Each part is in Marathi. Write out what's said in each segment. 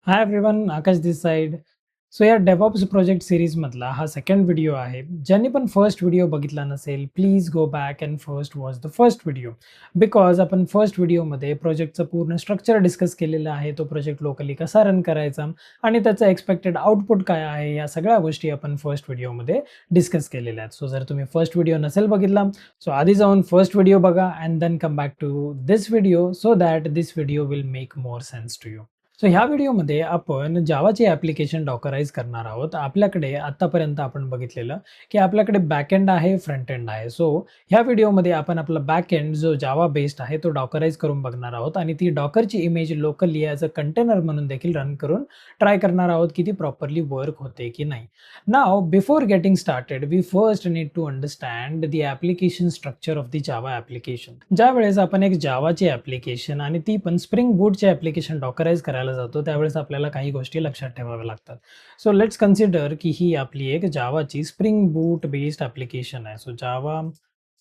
हाय एव्हरीवन, आकाश दिस साइड. सो या डेव्हऑप्स प्रोजेक्ट सीरीजमधला हा सेकंड व्हिडिओ आहे. ज्यांनी पण फर्स्ट व्हिडिओ बघितला नसेल, please go back and first watch the first video. Because आपण फर्स्ट व्हिडिओमध्ये प्रोजेक्टचं पूर्ण स्ट्रक्चर डिस्कस केलेलं आहे. तो प्रोजेक्ट लोकली कसा रन करायचा आणि त्याचं एक्सपेक्टेड आउटपुट काय आहे, या सगळ्या गोष्टी आपण फर्स्ट व्हिडिओमध्ये डिस्कस केलेल्या आहेत. सो जर तुम्ही फर्स्ट व्हिडिओ नसेल बघितला, सो आधी जाऊन फर्स्ट व्हिडिओ बघा and then come back to this video so that this video will make more sense to you. So ह्या व्हिडिओमध्ये आपण जावाची ॲप्लिकेशन डॉकराइज करणार आहोत. आपल्याकडे आत्तापर्यंत आपण बघितलेलं की आपल्याकडे बॅकएंड आहे, फ्रंट एंड आहे. सो ह्या व्हिडिओमध्ये आपण आपला बॅकएंड जो जावा बेस्ड आहे तो डॉकराइज करून बघणार आहोत आणि ती डॉकरची image locally as a container म्हणून देखील रन करून ट्राय करणार आहोत की ती प्रॉपरली वर्क होते की नाही. Now before getting started we first need to understand the application structure of the Java application. ज्यावेळेस आपण एक जावाची ॲप्लिकेशन आणि ती पण स्प्रिंग बूटचे ॲप्लिकेशन डॉकराइज करायला जातो त्यावेळेस आपल्याला काही गोष्टी लक्षात ठेवाव्या लागतात. सो लेट्स कन्सिडर की ही आपली एक जावाची स्प्रिंग बूट बेस्ड ॲप्लिकेशन आहे. सो जावा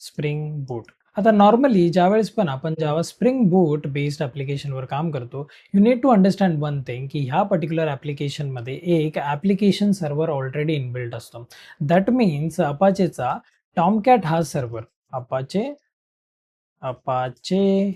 स्प्रिंग बूट. आता नॉर्मली ज्यावेळेस पण आपण जावा स्प्रिंग बूट बेस्ड ॲप्लिकेशनवर काम करतो, you need to understand one thing की ह्या पर्टिक्युलर ॲप्लिकेशनमध्ये एक ॲप्लिकेशन सर्व्हर ऑलरेडी इनबिल्ट असतो. दॅट मीन्स अपाचेचा टॉमकॅट हा सर्व्हर, अपाचे अपाचे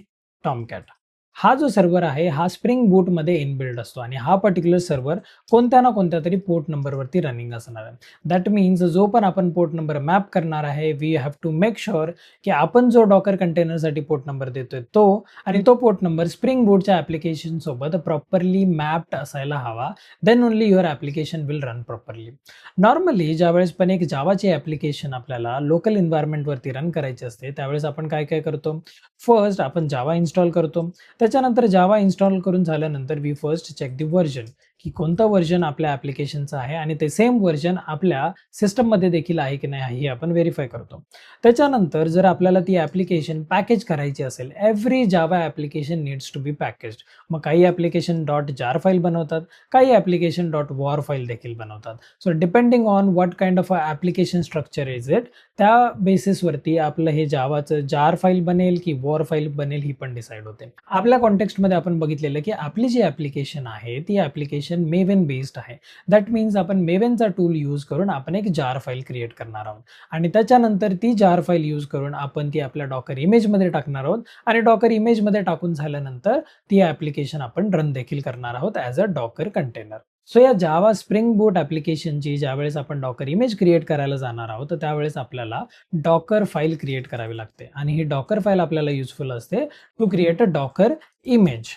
टॉमकॅट हा जो सर्व्हर आहे हा स्प्रिंग बूटमध्ये इनबिल्ड असतो आणि हा पर्टिक्युलर सर्व्हर कोणत्या ना कोणत्या तरी पोर्ट नंबरवरती रनिंग असणार आहे. दॅट मीन्स जो पण आपण पोर्ट नंबर मॅप करणार आहे, we have to make sure की आपण जो डॉकर कंटेनरसाठी पोर्ट नंबर देतोय तो आणि तो पोर्ट नंबर स्प्रिंग बूटच्या ॲप्लिकेशन सोबत प्रॉपरली मॅप्ड असायला हवा. Then only your application will run properly. Normally ज्यावेळेस पण एक जावाची ॲप्लिकेशन आपल्याला लोकल एन्व्हायरमेंटवरती रन करायची असते त्यावेळेस आपण काय काय करतो, फर्स्ट आपण जावा इन्स्टॉल करतो. त्याच्यानंतर जावा इन्स्टॉल करून झाल्यानंतर we first check the version की कोणतं व्हर्जन आपल्या ॲप्लिकेशनचं आहे आणि ते सेम व्हर्जन आपल्या सिस्टममध्ये देखील आहे की नाही हे आपण व्हेरीफाय करतो. त्याच्यानंतर जर आपल्याला ती ॲप्लिकेशन पॅकेज करायची असेल, every Java application needs to be packaged. मग काही ॲप्लिकेशन डॉट जार फाईल बनवतात, काही ॲप्लिकेशन डॉट वॉर फाईल देखील बनवतात. So depending on what kind of a application structure is it, त्या बेसिसवरती आपलं हे जावाचं जार फाईल बनेल की वॉर फाईल बनेल ही पण डिसाईड होते. आपल्या कॉन्टेक्स्टमध्ये आपण बघितलेलं की आपली जी ॲप्लिकेशन आहे ती ॲप्लिकेशन मेवेन बेस्ड आहे. दॅट मीन्स आपण मेवेनचा टूल यूज करून आपण एक जार फाईल क्रिएट करणार आहोत आणि त्याच्यानंतर ती जार फाईल यूज करून आपण ती आपल्या डॉकर इमेजमध्ये टाकणार आहोत आणि डॉकर इमेजमध्ये टाकून झाल्यानंतर ती ॲप्लिकेशन आपण रन देखील करणार आहोत as a Docker container. So या जावा स्प्रिंग बूट ॲप्लिकेशनची ज्यावेळेस आपण डॉकर इमेज क्रिएट करायला जाणार आहोत तर त्यावेळेस आपल्याला डॉकर फाईल क्रिएट करावी लागते आणि ही डॉकर फाईल आपल्याला युजफुल असते to create a docker image.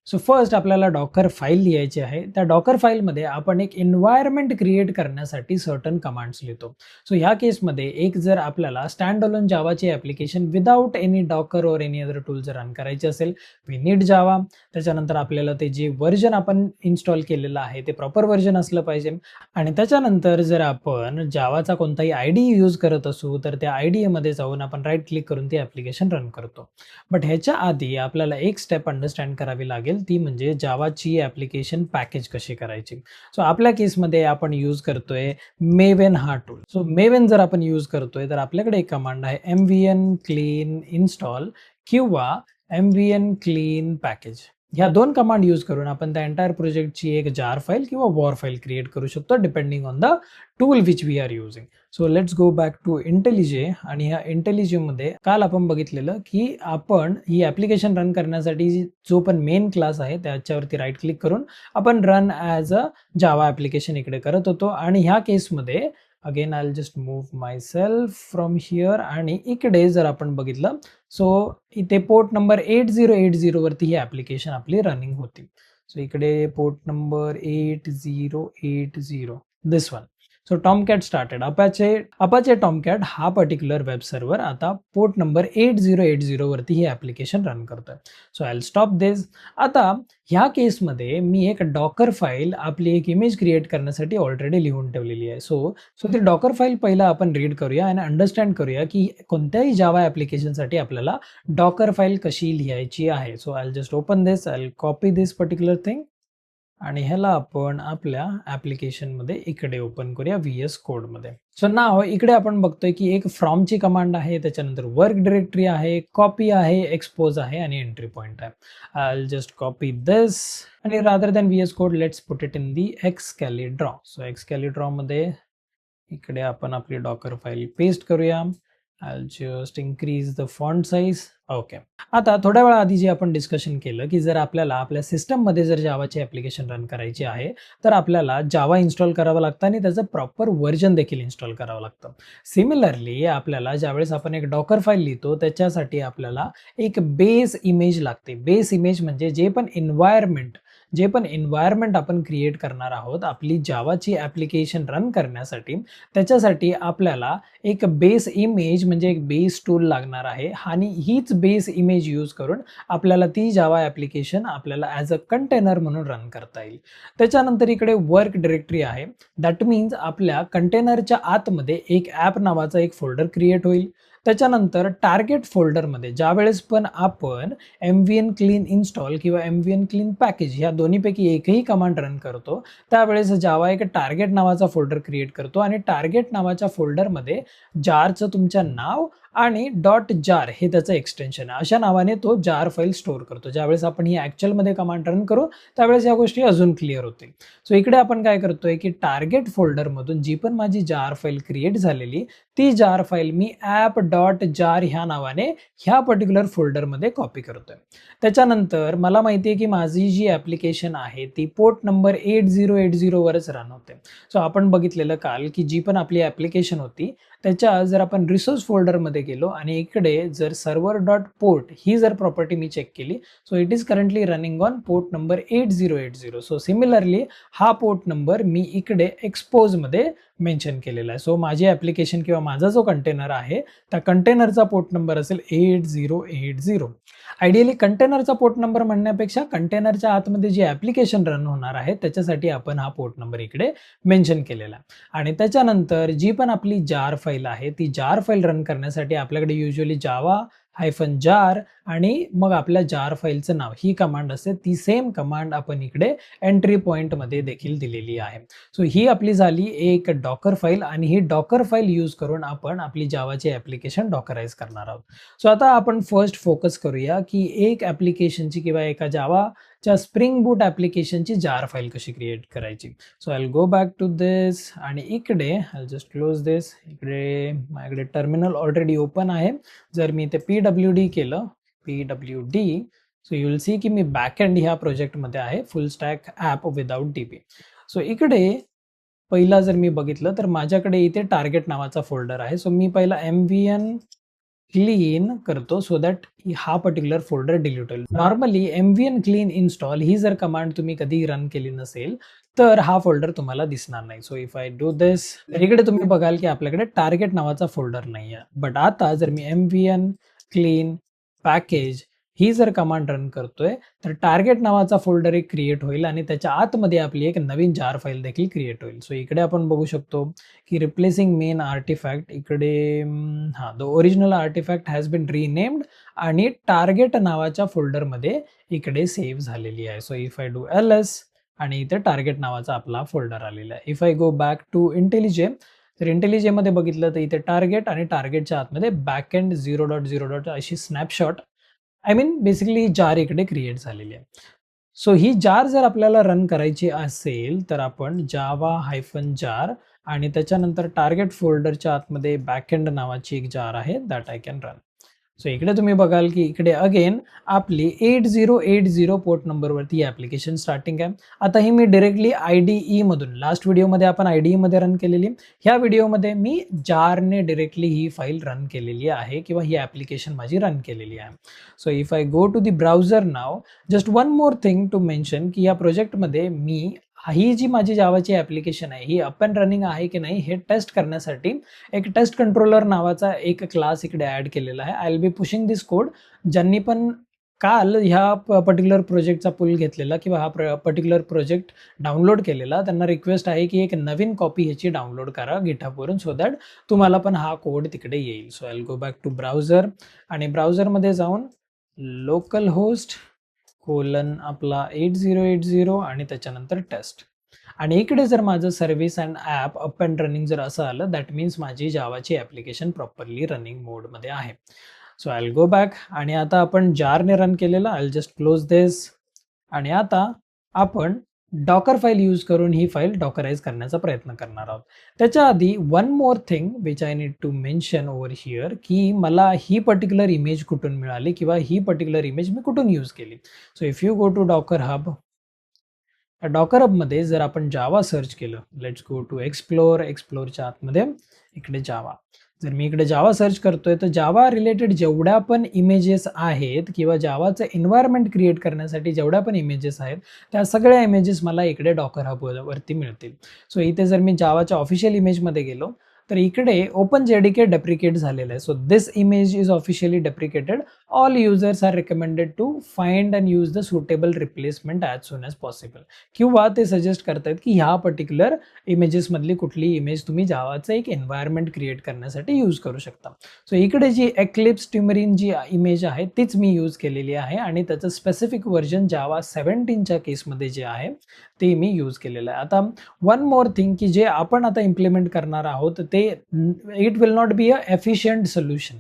So first आपल्याला डॉकर फाईल लिहायची आहे. त्या डॉकर फाईलमध्ये आपण एक एन्व्हायरमेंट क्रिएट करण्यासाठी सर्टन कमांड्स लिहितो. सो ह्या केसमध्ये एक जर आपल्याला स्टँड अलोन जावाची application without any docker or any other tool जर रन करायची असेल, वी नीड जावा. त्याच्यानंतर आपल्याला ते जे व्हर्जन आपण इन्स्टॉल केलेलं आहे ते प्रॉपर व्हर्जन असलं पाहिजे आणि त्याच्यानंतर जर आपण जावाचा कोणताही आयडी यूज करत असू तर त्या आयडीमध्ये जाऊन आपण राईट क्लिक करून ती ॲप्लिकेशन रन करतो. बट ह्याच्या आधी आपल्याला एक स्टेप अंडरस्टँड करावी लागेल, ती म्हणजे जावाची ॲप्लिकेशन पॅकेज कशी करायची. सो आपल्या केसमध्ये आपण यूज करतोय मेवेन हा टूल. सो मेवेन जर आपण यूज करतोय तर आपल्याकडे एक कमांड आहे mvn clean install किंवा mvn clean package. ह्या दोन कमांड यूज करून आपण त्या एंटायर प्रोजेक्टची एक जार फाईल किंवा वॉर फाईल क्रिएट करू शकतो depending on the tool which we are using. So let's go back to IntelliJ आणि ह्या इंटेलिजेमध्ये काल आपण बघितलेलं की आपण ही ॲप्लिकेशन रन करण्यासाठी जो पण मेन क्लास आहे त्याच्यावरती राईट क्लिक करून आपण run as a Java application इकडे करत होतो आणि ह्या केसमध्ये again I will just move my self from here आणि इकडे जर आपण बघितलं सो इथे पोर्ट नंबर 8080 वरती ही ॲप्लिकेशन आपली रनिंग होती. सो इकडे पोर्ट नंबर 8080 दिस वन. सो टॉमकॅट स्टार्टेड अपाचे टॉमकॅट हा पर्टिक्युलर वेब सर्व्हर आता पोर्ट नंबर 8080 वरती ही ॲप्लिकेशन रन करतोय. सो आय विल स्टॉप दिस. आता ह्या केसमध्ये मी एक डॉकर फाईल आपली एक इमेज क्रिएट करण्यासाठी ऑलरेडी लिहून ठेवलेली आहे. सो ती डॉकर फाईल पहिला आपण रीड करूया आणि अंडरस्टँड करूया की कोणत्याही जावा ॲप्लिकेशनसाठी आपल्याला डॉकर फाईल कशी लिहायची आहे. So I will just open this, I will copy this particular thing आणि ह्याला आपण आपल्या ॲप्लिकेशनमध्ये इकडे ओपन करूया VS कोडमध्ये. सो नाव इकडे आपण बघतोय की एक फ्रॉमची कमांड आहे, त्याच्यानंतर वर्क डिरेक्टरी आहे, कॉपी आहे, एक्सपोज आहे आणि एंट्री पॉइंट आहे. I will just copy this आणि rather than VS code let's put it in the Excalidraw. So एक्सकॅलिड्रॉमध्ये इकडे आपण आपली डॉकर फाईल पेस्ट करूया. I'll just increase the font size. Okay. आता थोड्या वेळा आधी जे आपण डिस्कशन केलं की जर आपल्याला आपल्या सिस्टममध्ये जर जावाची ॲप्लिकेशन रन करायची आहे, तर आपल्याला जावा इन्स्टॉल करावं लागतं आणि त्याचं प्रॉपर व्हर्जन देखील इन्स्टॉल करावं लागतं. सिमिलरली आपल्याला ज्यावेळेस आपण एक डॉकर फाईल लिहितो, त्याच्यासाठी आपल्याला एक बेस इमेज लागते. बेस इमेज म्हणजे जे पण एन्व्हायरमेंट आपण क्रिएट करणार आहोत आपली जावाची ॲप्लिकेशन रन करण्यासाठी, त्याच्यासाठी आपल्याला एक बेस इमेज म्हणजे एक बेस टूल लागणार आहे आणि हीच बेस इमेज यूज करून आपल्याला ती जावा ॲप्लिकेशन आपल्याला ॲज अ कंटेनर म्हणून रन करता येईल. त्याच्यानंतर इकडे वर्क डिरेक्टरी आहे. दॅट मीन्स आपल्या कंटेनरच्या आतमध्ये एक ॲप नावाचा एक फोल्डर क्रिएट होईल. त्याच्यानंतर टार्गेट फोल्डरमध्ये ज्यावेळेस पण आपण MVN क्लीन इन्स्टॉल किंवा MVN क्लीन पॅकेज ह्या दोन्हीपैकी एकही कमांड रन करतो, त्यावेळेस जावा एक टार्गेट नावाचा फोल्डर क्रिएट करतो आणि टार्गेट नावाच्या फोल्डरमध्ये जारचं तुमचं नाव आणि .jar हे त्याचं एक्सटेन्शन आहे. अशा नावाने तो जार फाईल स्टोअर करतो. ज्यावेळेस आपण ही ॲक्च्युअलमध्ये कमांड रन करू, त्यावेळेस या गोष्टी अजून क्लिअर होतील. सो इकडे आपण काय करतोय की टार्गेट फोल्डरमधून जी पण माझी जार फाईल क्रिएट झालेली, ती जार फाईल मी app.jar ह्या नावाने ह्या पर्टिक्युलर फोल्डरमध्ये कॉपी करतोय. त्याच्यानंतर मला माहिती आहे की माझी जी ॲप्लिकेशन आहे ती पोर्ट नंबर 8080 वरच रन होते. सो आपण बघितलेलं काल की जी पण आपली ॲप्लिकेशन होती, त्याच्या जर आपण रिसोर्स फोल्डरमध्ये गेलो आणि इकडे जर सर्व्हर डॉट पोर्ट ही जर प्रॉपर्टी मी चेक केली, so it is currently running on port number 8080. So similarly हा पोर्ट नंबर मी इकडे एक्सपोजमध्ये मेन्शन केलेला आहे. सो माझी ॲप्लिकेशन किंवा माझा जो कंटेनर आहे, त्या कंटेनरचा पोर्ट नंबर असेल 8080. आयडियली कंटेनरचा पोर्ट नंबर म्हणण्यापेक्षा कंटेनरच्या आतमध्ये जी ॲप्लिकेशन रन होणार आहे, त्याच्यासाठी आपण हा पोर्ट नंबर इकडे मेन्शन केलेला आहे. आणि त्याच्यानंतर जी पण आपली जार फाईल आहे, ती जार फाईल रन करण्यासाठी आपल्याकडे युजुअली जावा -jar आणि मग आपल्या जार फाईलचं नाव ही कमांड असते. ती सेम कमांड आपण इकडे एंट्री पॉइंटमध्ये देखील दिलेली आहे. सो ही आपली झाली एक डॉकर फाईल आणि ही डॉकर फाईल यूज करून आपण आपली जावाची ॲप्लिकेशन डॉकराइज करणार आहोत. सो आता आपण फर्स्ट फोकस करूया की एक ॲप्लिकेशनची किंवा एका जावाच्या स्प्रिंग बूट ॲप्लिकेशनची जार फाईल कशी क्रिएट करायची. So I will go back to this आणि इकडे I will just close this. इकडे माझ्याकडे टर्मिनल ऑलरेडी ओपन आहे. जर मी ते PWD केलं, PWD, so you will see की मी बॅकएंड ह्या प्रोजेक्टमध्ये आहे, फुल stack app without DB. So इकडे पहिला जर मी बघितलं तर माझ्याकडे इथे टार्गेट नावाचा फोल्डर आहे. सो मी पहिला MVN क्लीन करतो सो दॅट हा पर्टिक्युलर फोल्डर डिलीट होईल. नॉर्मली MVN क्लीन इन्स्टॉल ही जर कमांड तुम्ही कधी रन केली नसेल, तर हा फोल्डर तुम्हाला दिसणार नाही. सो इफ आय डू दिस, तर इकडे तुम्ही बघाल की आपल्याकडे टार्गेट नावाचा फोल्डर नाही आहे. बट आता जर मी MVN क्लीन पॅकेज ही जर कमांड रन करतोय, तर टार्गेट नावाचा फोल्डर एक क्रिएट होईल आणि त्याच्या आतमध्ये आपली एक नवीन जार फाईल देखील क्रिएट होईल. सो इकडे आपण बघू शकतो की रिप्लेसिंग मेन आर्टिफॅक्ट इकडे the original artifact has been renamed आणि टार्गेट नावाच्या फोल्डरमध्ये इकडे सेव्ह झालेली आहे. So if I do LS आणि इथे टार्गेट नावाचा आपला फोल्डर आलेला आहे. If I go back to IntelliJ, तर IntelliJमध्ये बघितलं तर इथे टार्गेट आणि टार्गेटच्या आतमध्ये बॅकएंड 0.0. अशी स्नॅपशॉट बेसिकली जार इकडे क्रिएट झालेली आहे. सो ही जार जर आपल्याला रन करायची असेल, तर आपण जावा -jar आणि त्याच्यानंतर टार्गेट फोल्डरच्या आतमध्ये बॅकएंड नावाची एक जार आहे, that I can run. So इकडे तुम्ही बघाल की इकडे अगेन आपली 8080 पोर्ट नंबरवरती ॲप्लिकेशन स्टार्टिंग आहे. आता ही मी डिरेक्टली IDE मधून, लास्ट व्हिडिओमध्ये आपण IDE मध्ये रन केलेली, ह्या व्हिडिओमध्ये मी जारने डिरेक्टली ही फाईल रन केलेली आहे किंवा ही ॲप्लिकेशन माझी रन केलेली आहे. So if I go to the browser now, just one more thing to mention की या प्रोजेक्टमध्ये मी ही जी माझी जावाची ॲप्लिकेशन आहे ही अप अँड रनिंग आहे की नाही हे टेस्ट करण्यासाठी एक टेस्ट कंट्रोलर नावाचा एक क्लास इकडे ॲड केलेला आहे. I will be pushing this code. ज्यांनी पण काल ह्या पर्टिक्युलर प्रोजेक्टचा पुल घेतलेला किंवा हा पर्टिक्युलर प्रोजेक्ट डाउनलोड केलेला, त्यांना रिक्वेस्ट आहे की एक नवीन कॉपी ह्याची डाउनलोड करा गिटहबवरून, सो दॅट तुम्हाला पण हा कोड तिकडे येईल. So I will go back to browser आणि ब्राउझरमध्ये जाऊन लोकल होस्ट कोलन आपला 8080 आणि त्याच्यानंतर टेस्ट. आणि इकडे जर माझं service and app up and running जर असं आलं, दॅट मीन्स माझी जावाची ॲप्लिकेशन प्रॉपरली रनिंग मोडमध्ये आहे. So I will go back आणि आता आपण जारने रन केलेलं. आय विल जस्ट क्लोज दिस. आणि आता आपण डॉकर फाईल यूज करून ही फाईल डॉकराइज करण्याचा प्रयत्न करणार आहोत. त्याच्या आधी one more thing which I need to mention over here, की मला ही पर्टिक्युलर इमेज कुठून मिळाली किंवा ही पर्टिक्युलर इमेज मी कुठून यूज केली. So if you go to docker hub, docker हबमध्ये जर आपण जावा सर्च केलं, लेट्स गो टू एक्सप्लोरच्या आतमध्ये इकडे जावा. जर मी इकडे जावा सर्च करतोय तर जावा रिलेटेड जेवढ्या पण इमेजेस आहेत किंवा जावाचं एन्व्हायरमेंट क्रिएट करण्यासाठी जेवढ्या पण इमेजेस आहेत त्या सगळ्या इमेजेस मला इकडे डॉकर हबवरती मिळतील. सो इथे जर मी जावाच्या ऑफिशियल इमेजमध्ये गेलो तर इकडे ओपन जेडीके डेप्रिकेट झालेलं आहे. So this image is officially deprecated. All users are recommended to find and use the suitable replacement as soon as possible. किंवा ते सजेस्ट करतात की ह्या पर्टिक्युलर इमेजेसमधली कुठली इमेज तुम्ही जावाचं एक एन्व्हायरमेंट क्रिएट करण्यासाठी यूज करू शकता. सो इकडे जी एक्लिप्स ट्युमरिन जी इमेज आहे तीच मी यूज केलेली आहे आणि त्याचं स्पेसिफिक व्हर्जन जावा 17च्या केसमध्ये जे आहे ते मी यूज केलेलं आहे. आता वन मोर थिंग की जे आपण आता इम्प्लिमेंट करणार आहोत ते it will not be a efficient solution.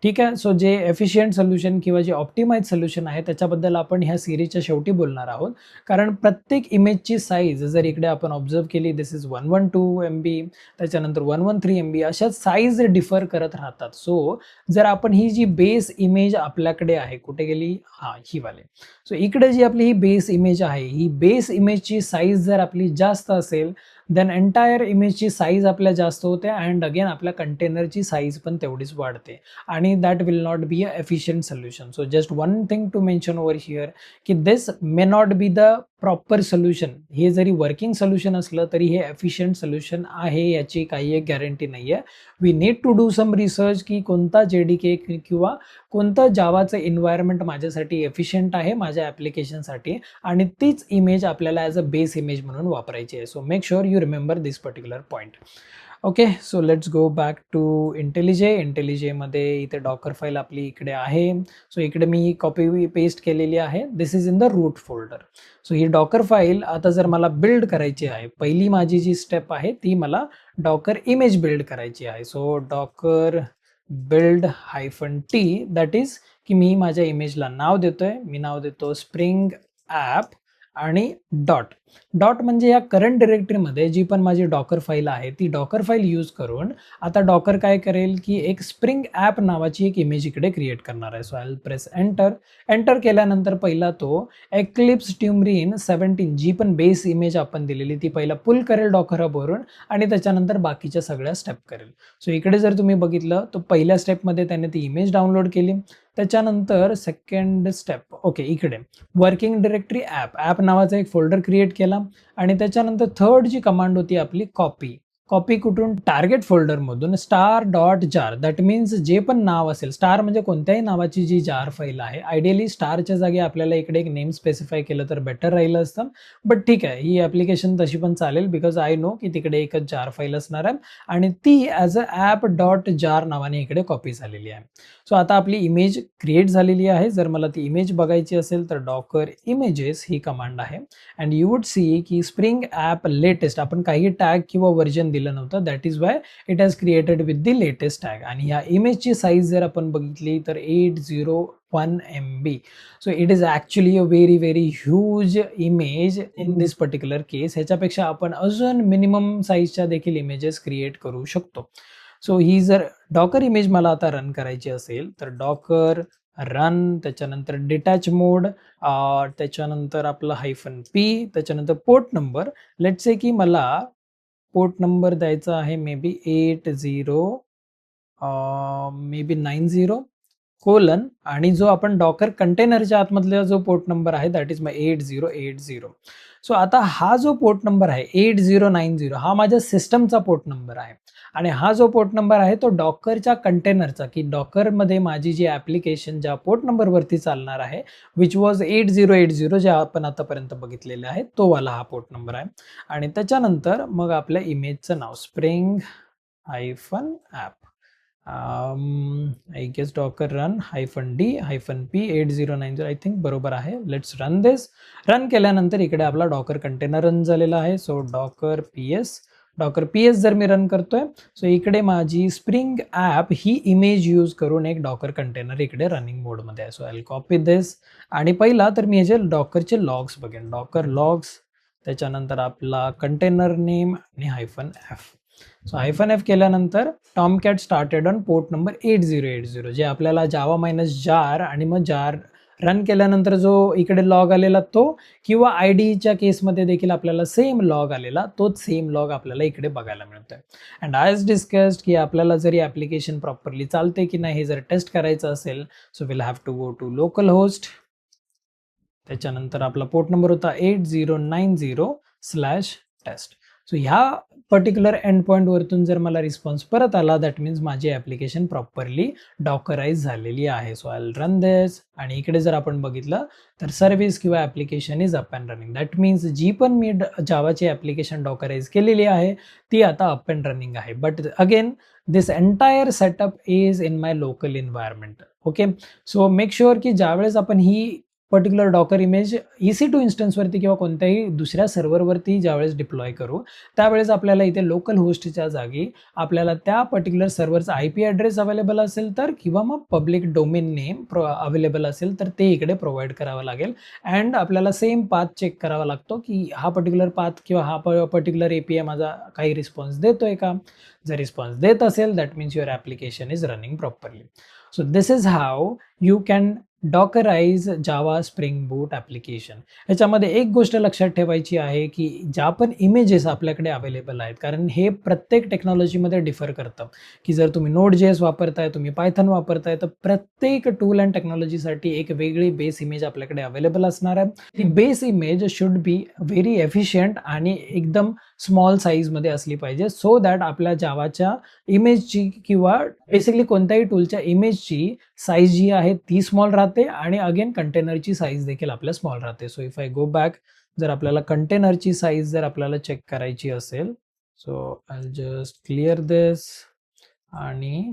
ठीक आहे. सो जे एफिशियंट सोल्युशन किंवा जे ऑप्टिमाइज सोल्युशन आहे त्याच्याबद्दल आपण ह्या सिरीजच्या शेवटी बोलणार आहोत. कारण प्रत्येक इमेजची साईज जर इकडे आपण ऑब्झर्व केली, दिस इज 112 MB, त्याच्यानंतर 113 MB, अशा साईज डिफर करत राहतात. सो जर आपण ही जी बेस इमेज आपल्याकडे आहे, कुठे गेली, हा ही वाले. सो इकडे जी आपली ही बेस इमेज आहे, ही बेस इमेजची साईज जर आपली जास्त असेल देन एंटायर इमेजची साईज आपल्या जास्त होते अँड अगेन आपल्या कंटेनरची साईज पण तेवढीच वाढते आणि that will not be a efficient solution. So just one thing to mention over here की this may not be the proper solution. हे जरी वर्किंग सोल्युशन असलं तरी हे एफिशियंट सोल्युशन आहे याची काही एक गॅरंटी नाही आहे. We need to do some research की कोणता जेडीके किंवा कोणतं जावाचं एन्व्हायरमेंट माझ्यासाठी एफिशियंट आहे माझ्या ॲप्लिकेशनसाठी आणि तीच इमेज आपल्याला ॲज अ बेस इमेज म्हणून वापरायची आहे. So make sure you remember this particular point. Okay. So let's go back to इंटेलिजेमध्ये इथे डॉकर फाईल आपली इकडे आहे. सो इकडे मी कॉपी पेस्ट केलेली आहे. This is in the root folder. So ही डॉकर फाईल आता जर मला बिल्ड करायची आहे, पहिली माझी जी स्टेप आहे ती मला डॉकर इमेज बिल्ड करायची आहे. So Docker build -t, that is की मी माझ्या इमेजला नाव देतोय. मी नाव देतो स्प्रिंग ॲप आणि डॉट म्हणजे या करंट डिरेक्टरीमध्ये जी पण माझी डॉकर फाईल आहे ती डॉकर फाईल यूज करून आता डॉकर काय करेल की एक स्प्रिंग ॲप नावाची एक इमेज इकडे क्रिएट करणार आहे. So I will press enter केल्यानंतर पहिला तो एक्लिप्स ट्युमरिन 17 जी पण बेस इमेज आपण दिलेली ती पहिला पुल करेल डॉकर हबवरून आणि त्याच्यानंतर बाकीच्या सगळ्या स्टेप करेल. सो इकडे जर तुम्ही बघितलं तर पहिल्या स्टेपमध्ये त्याने ती इमेज डाउनलोड केली. त्याच्यानंतर सेकंड स्टेप, ओके, इकडे वर्किंग डिरेक्टरी ॲप नावाचा एक फोल्डर क्रिएट केला आणि त्याच्यानंतर थर्ड जी कमांड होती आपली कॉपी कुठून, टार्गेट फोल्डरमधून star.jar, दॅट मीन्स जे पण नाव असेल, स्टार म्हणजे कोणत्याही नावाची जी जार फाईल आहे, आयडियली स्टारच्या जागी आपल्याला इकडे एक नेम स्पेसिफाय केलं तर बेटर राहिलं असतं. बट ठीक आहे, ही ॲप्लिकेशन तशी पण चालेल बिकॉज आय नो की तिकडे एकच जार फाईल असणार आहे आणि ती ॲज अ ॲप.jar नावाने इकडे कॉपी झालेली आहे. सो आता आपली इमेज क्रिएट झालेली आहे. जर मला ती इमेज बघायची असेल तर डॉकर इमेजेस ही कमांड आहे अँड यू वुड सी की स्प्रिंग ॲप लेटेस्ट आपण काही टॅग किंवा व्हर्जन दिलं नव्हतं, that is why it has created with the latest tag. आणि ह्या इमेजची साईज जर आपण बघितली तर 801 MB. So it is actually a very huge image in this particular case. ह्याच्यापेक्षा आपण अजून मिनिमम साईजच्या देखील इमेजेस क्रिएट करू शकतो. सो ही जर डॉकर इमेज मला आता रन करायची असेल तर डॉकर रन, त्याच्यानंतर डिटॅच मोड, त्याच्यानंतर आपला -p, त्याच्यानंतर पोर्ट नंबर, लेट्स से की मला पोर्ट नंबर द्यायचा आहे may be 80 may be 90 colon आणि जो आपण डॉकर कंटेनरच्या आतमधला जो पोर्ट नंबर आहे दॅट इज माय 8080. सो आता हा जो पोर्ट नंबर आहे 8090 हा माझ्या सिस्टमचा पोर्ट नंबर आहे आणि हा जो पोर्ट नंबर आहे तो डॉकरच्या कंटेनरचा, की डॉकरमध्ये माझी जी ॲप्लिकेशन ज्या पोर्ट नंबरवरती चालणार आहे विच वॉज 8080 जे आपण आतापर्यंत बघितलेले आहे तो वाला हा पोर्ट नंबर आहे. आणि त्याच्यानंतर मग आपल्या इमेजचं नाव spring -app I guess docker run -d -p 8090 I think बरोबर आहे. Let's run this. रन केल्यानंतर इकडे आपला डॉकर कंटेनर रन झालेला आहे. सो डॉकर पी एस जर मी रन करतोय, सो इकडे माझी स्प्रिंग ॲप ही इमेज यूज करून एक डॉकर कंटेनर इकडे रनिंग मोडमध्ये आहे. सो आय कॉपी दिस आणि पहिला तर मी ह्याचे डॉकरचे लॉग्स बघेन. डॉकर लॉग्स, त्याच्यानंतर आपला कंटेनर नेम आणि -f. सो -f केल्यानंतर टॉमकॅट स्टार्टेड ऑन पोर्ट नंबर 8080 जे आपल्याला जावा -jar आणि मग जार रन केल्यानंतर जो इकडे लॉग आलेला तो, किंवा आय डीच्या केसमध्ये देखील आपल्याला सेम लॉग आलेला, तोच सेम लॉग आपल्याला इकडे बघायला मिळतोय. अँड ॲज डिस्कस्ड की आपल्याला जरी ॲप्लिकेशन प्रॉपरली चालते की नाही हे जर टेस्ट करायचं असेल, so will have to go to local host. त्याच्यानंतर आपला पोर्ट नंबर होता 8090/test. सो ह्या पर्टिक्युलर एंड पॉईंट वरतून जर मला रिस्पॉन्स परत आला, दॅट मीन्स माझी ॲप्लिकेशन प्रॉपरली डॉकराइज झालेली आहे. So I will run this आणि इकडे जर आपण बघितलं तर सर्व्हिस किंवा application is up and running. That means जी पण मी जावाची ॲप्लिकेशन डॉकराइज केलेली आहे ती आता अप अँड रनिंग आहे. But again this entire setup is in my local environment. Okay, so make sure की ज्यावेळेस आपण ही पर्टिक्युलर डॉकर इमेज EC2 इन्स्टन्सवरती किंवा कोणत्याही दुसऱ्या सर्व्हरवरती ज्यावेळेस डिप्लॉय करू, त्यावेळेस आपल्याला इथे लोकल होस्टच्या जागी आपल्याला त्या पर्टिक्युलर सर्व्हरचा IP ॲड्रेस अवेलेबल असेल तर, किंवा मग पब्लिक डोमेन नेम अवेलेबल असेल तर ते इकडे प्रोव्हाइड करावं लागेल. अँड आपल्याला सेम पाथ चेक करावा लागतो की हा पर्टिक्युलर पाथ किंवा हा पर्टिक्युलर API माझा काही रिस्पॉन्स देतोय का. जर रिस्पॉन्स देत असेल, that means your application is running properly. So this is how you can dockerize Java spring boot application. ह्याच्यामध्ये एक गोष्ट लक्षात ठेवायची आहे की ज्या पण इमेजेस आपल्याकडे अवेलेबल आहेत, कारण हे प्रत्येक टेक्नॉलॉजीमध्ये डिफर करतं, की जर तुम्ही Node.js वापरताय, तुम्ही पायथन वापरताय, तर प्रत्येक टूल अँड टेक्नॉलॉजीसाठी एक वेगळी बेस इमेज आपल्याकडे अवेलेबल असणार आहे. ती base image should be very efficient आणि एकदम स्मॉल साईजमध्ये असली पाहिजे, सो दॅट आपल्या जावाच्या इमेजची किंवा बेसिकली कोणत्याही टूलच्या इमेजची साईज जी आहे ती स्मॉल राहते आणि अगेन कंटेनरची साईज देखील आपल्या स्मॉल राहते. So if I go back, जर आपल्याला कंटेनरची साईज जर आपल्याला चेक करायची असेल, सो आय जस्ट क्लिअर दिस आणि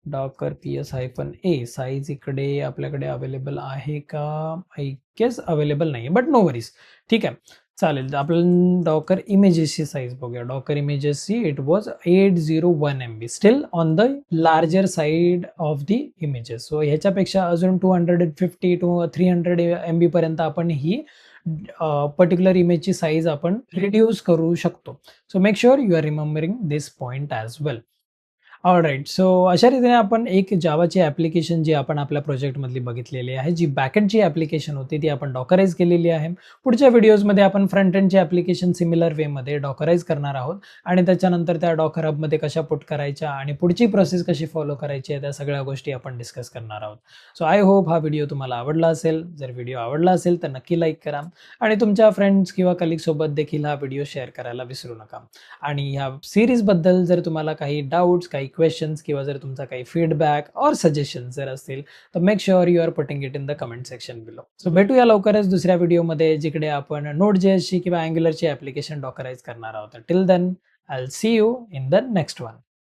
डॉकर PS-a साईज इकडे आपल्याकडे अवेलेबल आहे का, आय गेस अवेलेबल नाही आहे, बट नो वरीज. ठीक आहे, चालेल. आपण डॉकर इमेजेसची साईज बघूया. डॉकर इमेजेसची it was 801 MB, still on the larger side of the images. So ह्याच्यापेक्षा अजून 250 to 300 MB पर्यंत आपण ही पर्टिक्युलर इमेजची साईज आपण रिड्यूस करू शकतो. So make sure you are remembering this point as well. Alright, so अशा रीतीने आपण एक जावाची ॲप्लिकेशन जी आपण आपल्या प्रोजेक्टमधली बघितलेली आहे, जी बॅकएंडची ॲप्लिकेशन होती ती आपण डॉकराइज केलेली आहे. पुढच्या व्हिडिओजमध्ये आपण फ्रंट एंडची ॲप्लिकेशन सिमिलर वेमध्ये डॉकराइज करणार आहोत आणि त्याच्यानंतर त्या डॉकर हबमध्ये कशा पुट करायच्या आणि पुढची प्रोसेस कशी फॉलो करायची आहे, त्या सगळ्या गोष्टी आपण डिस्कस करणार आहोत. सो आय होप हा व्हिडिओ तुम्हाला आवडला असेल. जर व्हिडिओ आवडला असेल तर नक्की लाईक करा आणि तुमच्या फ्रेंड्स किंवा कलिगसोबत देखील हा व्हिडिओ शेअर करायला विसरू नका. आणि ह्या सिरीजबद्दल जर तुम्हाला काही डाऊट्स, काही क्वेश्चन्स किंवा जर तुमचा काही फीडबॅक और सजेशन जर असतील, तर make sure you are putting it in the comment section below. So भेटूया लवकरच दुसऱ्या व्हिडिओमध्ये, जिकडे आपण Node.js ची किंवा Angularची ॲप्लिकेशन डॉकराइज करणार आहोत. Till then I will see you in the next one.